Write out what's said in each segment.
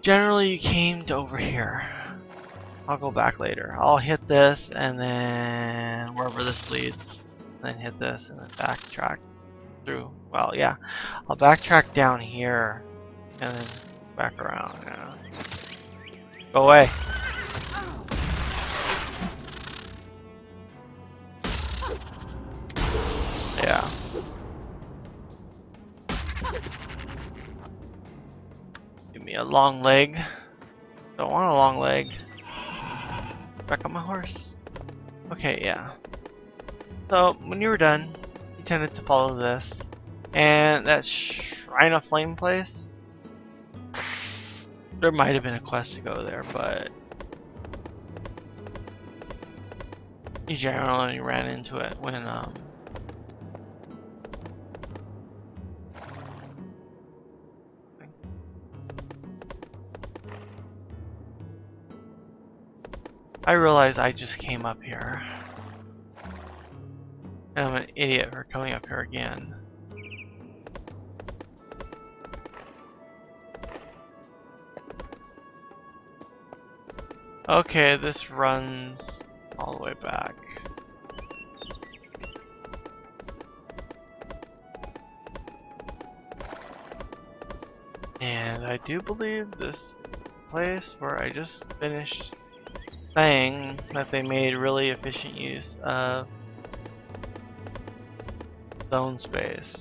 Generally, you came to over here. I'll go back later. I'll hit this and then wherever this leads, then hit this and then backtrack through. Well, yeah, I'll backtrack down here and then back around. Yeah. Go away. Yeah. Give me a long leg. Don't want a long leg. Back on my horse. Okay, yeah. So when you were done, you tended to follow this, and that Shrine of Flame place. There might have been a quest to go there, but you generally ran into it when I realize I just came up here. And I'm an idiot for coming up here again. Okay, this runs all the way back. And I do believe this place where I just finished saying that they made really efficient use of zone space.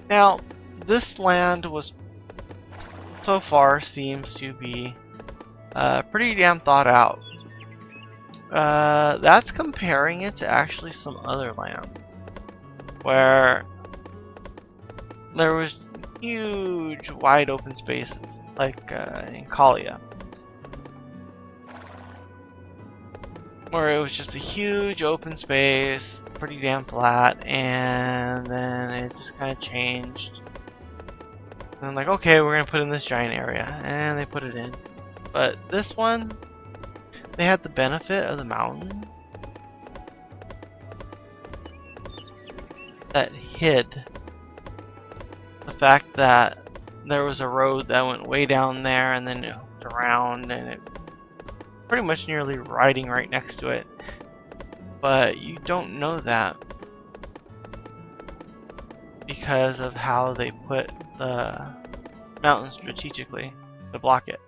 Now, this land was so far seems to be pretty damn thought out. That's comparing it to actually some other lands where there was huge wide open spaces like in Kalia, where it was just a huge open space, pretty damn flat, and then it just kind of changed. And I'm like, okay, we're gonna put in this giant area, and they put it in. But this one, they had the benefit of the mountain that hid the fact that there was a road that went way down there and then it hooked around, and it pretty much nearly riding right next to it. But you don't know that because of how they put the mountain strategically to block it.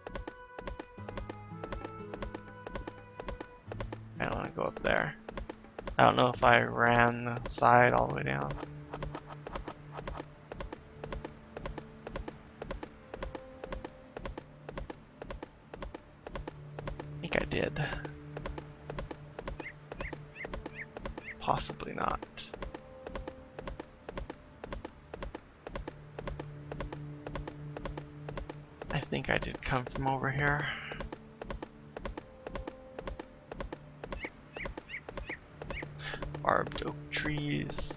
I don't want to go up there. I don't know if I ran the side all the way down. I think I did. Possibly not. I think I did come from over here. Barbed oak trees.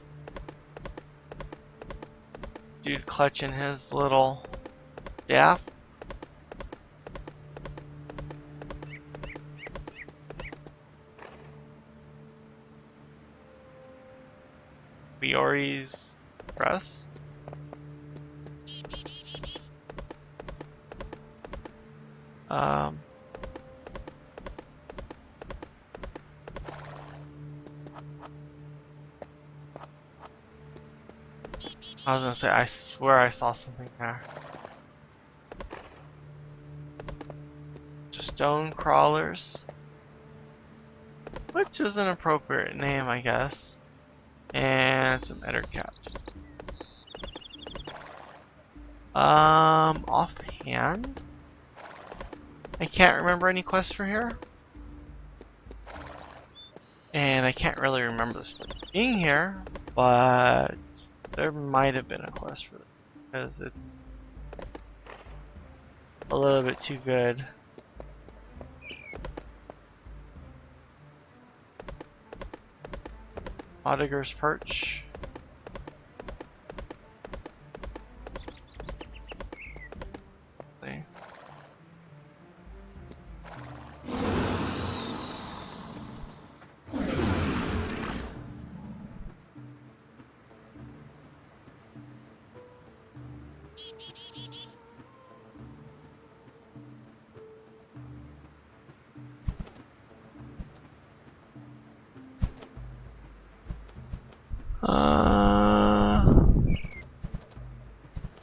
Dude clutching his little staff. Biori's crest. I was gonna say, I swear I saw something there. Just stone crawlers, which is an appropriate name, I guess, and some eder caps. Offhand, I can't remember any quests for here, and I can't really remember this place being here, but there might have been a quest for it because it's a little bit too good. Audiger's Perch. See.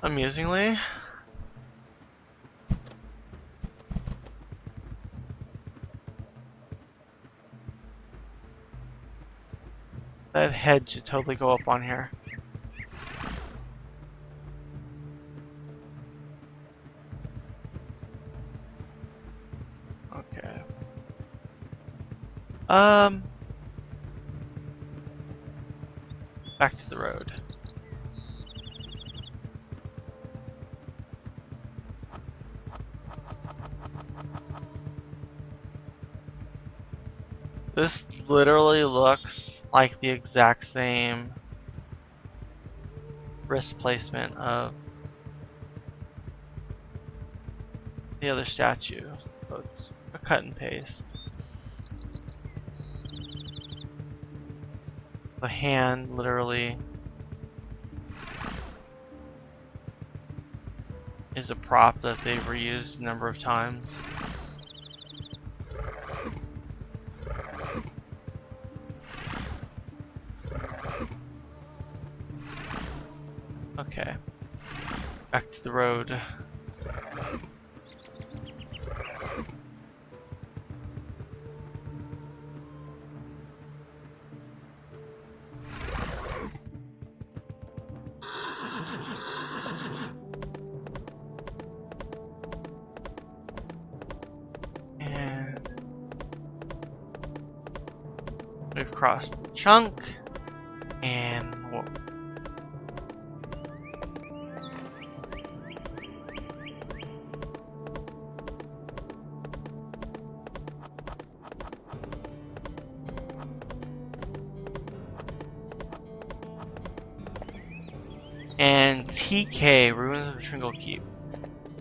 Amusingly, that head should totally go up on here. Okay. Back to the road. This literally looks like the exact same wrist placement of the other statue, so it's a cut and paste. The hand literally is a prop that they've reused a number of times. Okay, back to the road. And we've crossed the chunk, and whoa. And TK, Ruins of Tringle Keep.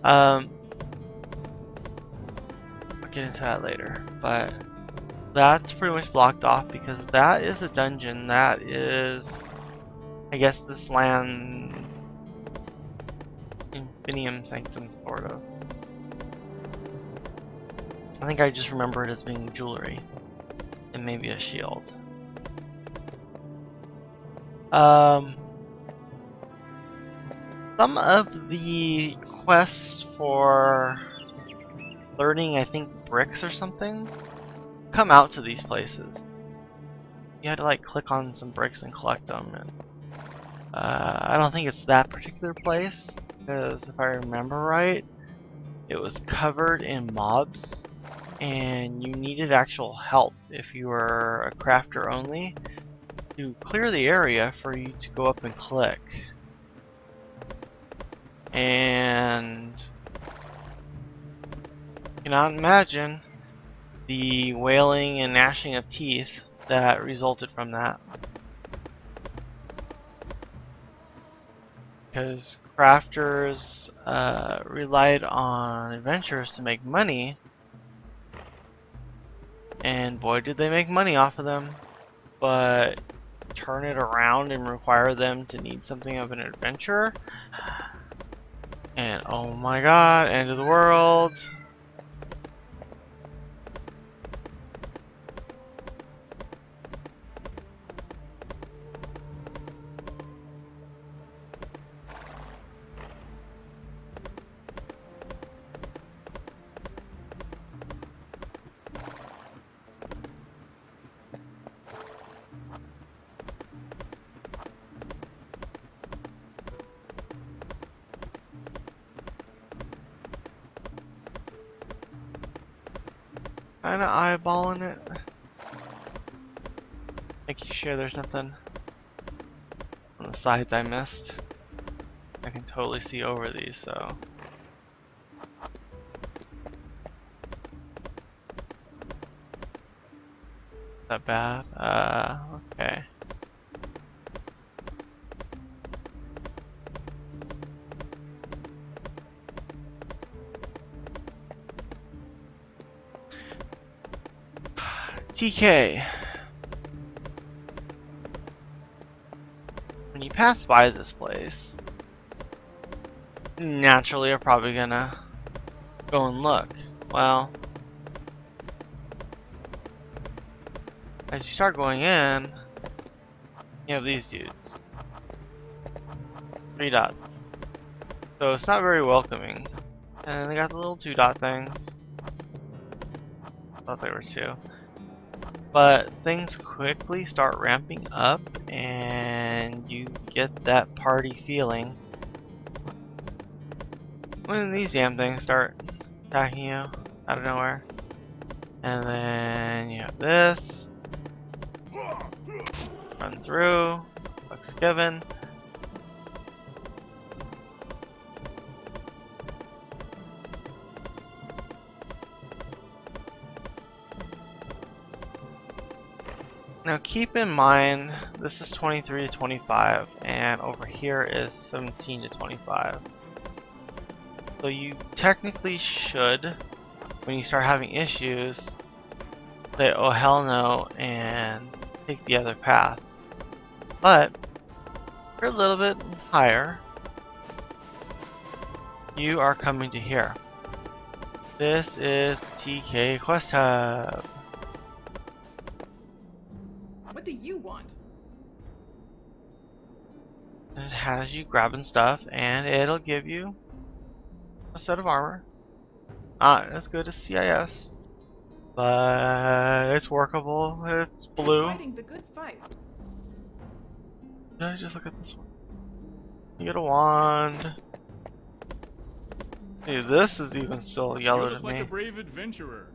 I'll get into that later, but that's pretty much blocked off because that is a dungeon. That is, I guess, this land Infinium Sanctum, sort of. I think I just remember it as being jewelry and maybe a shield. Some of the quests for learning, I think, bricks or something, come out to these places. You had to like click on some bricks and collect them, and I don't think it's that particular place, because if I remember right, it was covered in mobs and you needed actual help if you were a crafter only to clear the area for you to go up and click. And you cannot imagine the wailing and gnashing of teeth that resulted from that. Because crafters relied on adventurers to make money, and boy did they make money off of them, but turn it around and require them to need something of an adventurer, and oh my god, end of the world. Kinda eyeballing it. Making sure there's nothing on the sides I missed. I can totally see over these, so. That bad? Okay. TK. When you pass by this place, naturally are probably gonna go and look. Well, as you start going in, you have these dudes. 3 dots. So it's not very welcoming. And then they got the little 2 dot things. Thought they were 2. But things quickly start ramping up and you get that party feeling when these damn things start attacking you out of nowhere. And then you have this. Run through. Looks given. Now keep in mind, this is 23 to 25, and over here is 17 to 25. So you technically should, when you start having issues, say, oh hell no, and take the other path. But, if you're a little bit higher, you are coming to here. This is TK Quest Hub. What do you want? It has you grabbing stuff, and it'll give you a set of armor. Not as good as CIS, but it's workable. It's blue. Fighting the good fight. Yeah, just look at this one. You get a wand. Hey, this is even still yellow to me. You look like a brave adventurer.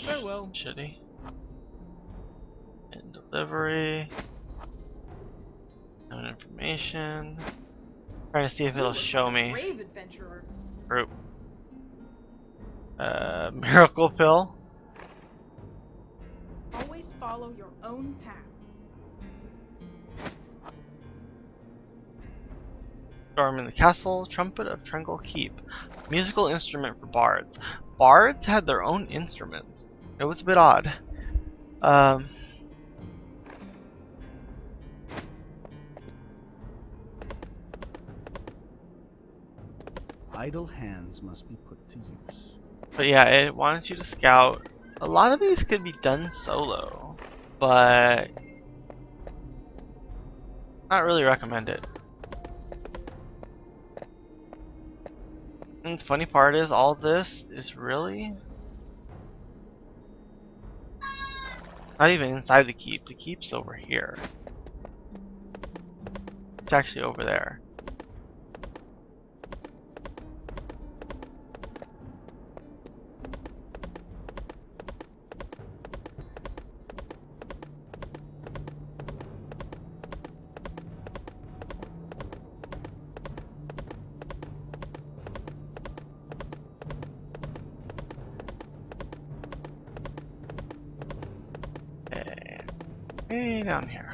Farewell. Shitty. And delivery. No information. Trying to see if it'll show me. Brave adventurer. Group. Miracle pill. Always follow your own path. Storm in the castle. Trumpet of Tringle Keep. Musical instrument for bards. Bards had their own instruments. It was a bit odd. Idle hands must be put to use. But yeah, it wanted you to scout. A lot of these could be done solo, but not really recommended. And the funny part is, all this is really not even inside the keep. The keep's over here. It's actually over there. Way down here.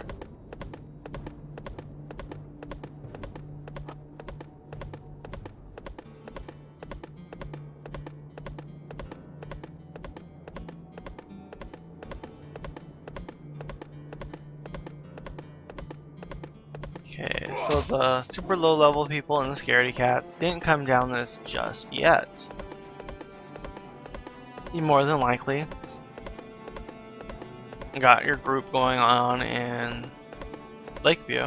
Okay, so the super low level people and the scaredy cats didn't come down this just yet. You more than likely got your group going on in Lakeview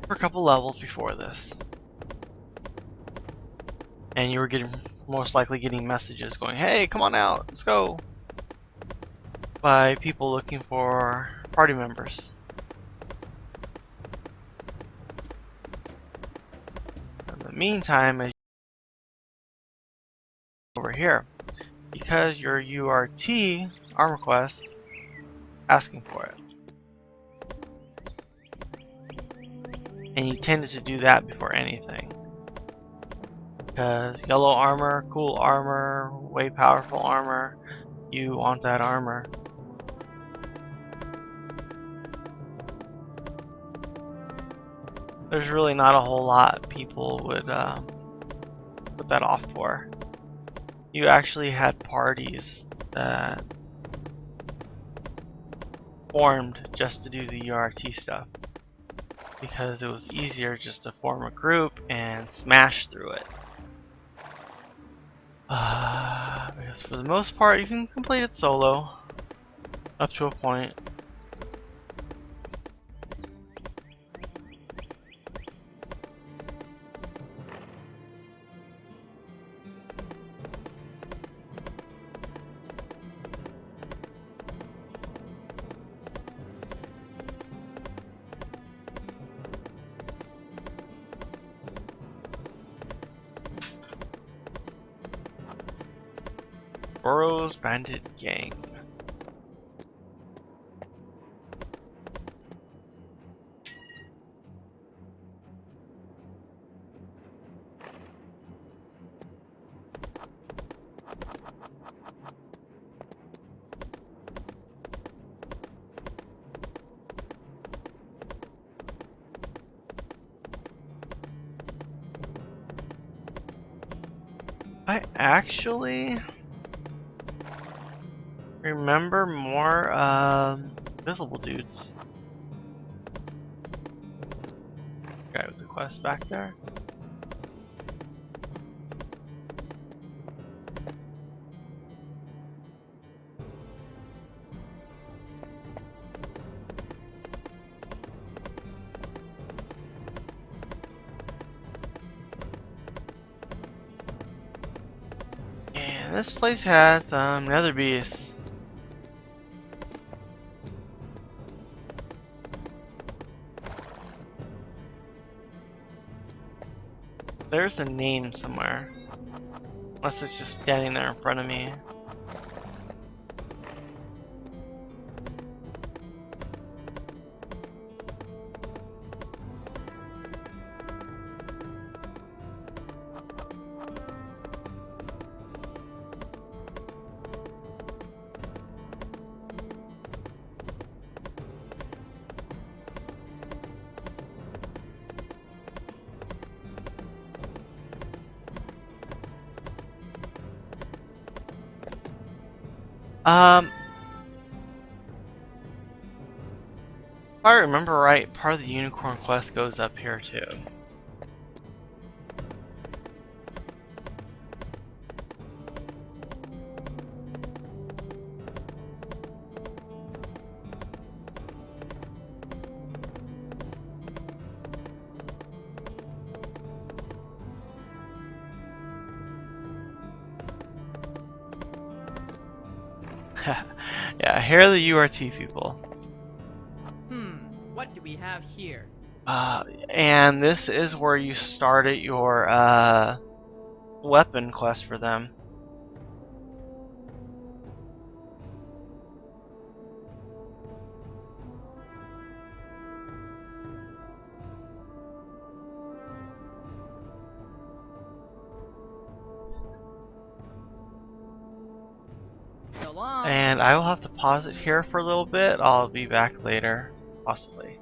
for a couple levels before this, and you were most likely getting messages going, hey, come on out, let's go, by people looking for party members. In the meantime, as over here, because your URT armor quest asking for it, and you tended to do that before anything, because yellow armor, cool armor, way powerful armor, you want that armor. There's really not a whole lot people would put that off for. You actually had parties that formed just to do the URT stuff. Because it was easier just to form a group and smash through it. Because for the most part, you can complete it solo. Up to a point. Burroughs Bandit Gang. I actually remember more visible dudes. Guy with the quest back there. And this place has some nether beasts. There's a name somewhere. Unless it's just standing there in front of me. If I remember right, part of the unicorn quest goes up here too. Yeah, here are the URT people. What do we have here? And this is where you started your weapon quest for them. So long. And I will have to pause it here for a little bit. I'll be back later, possibly.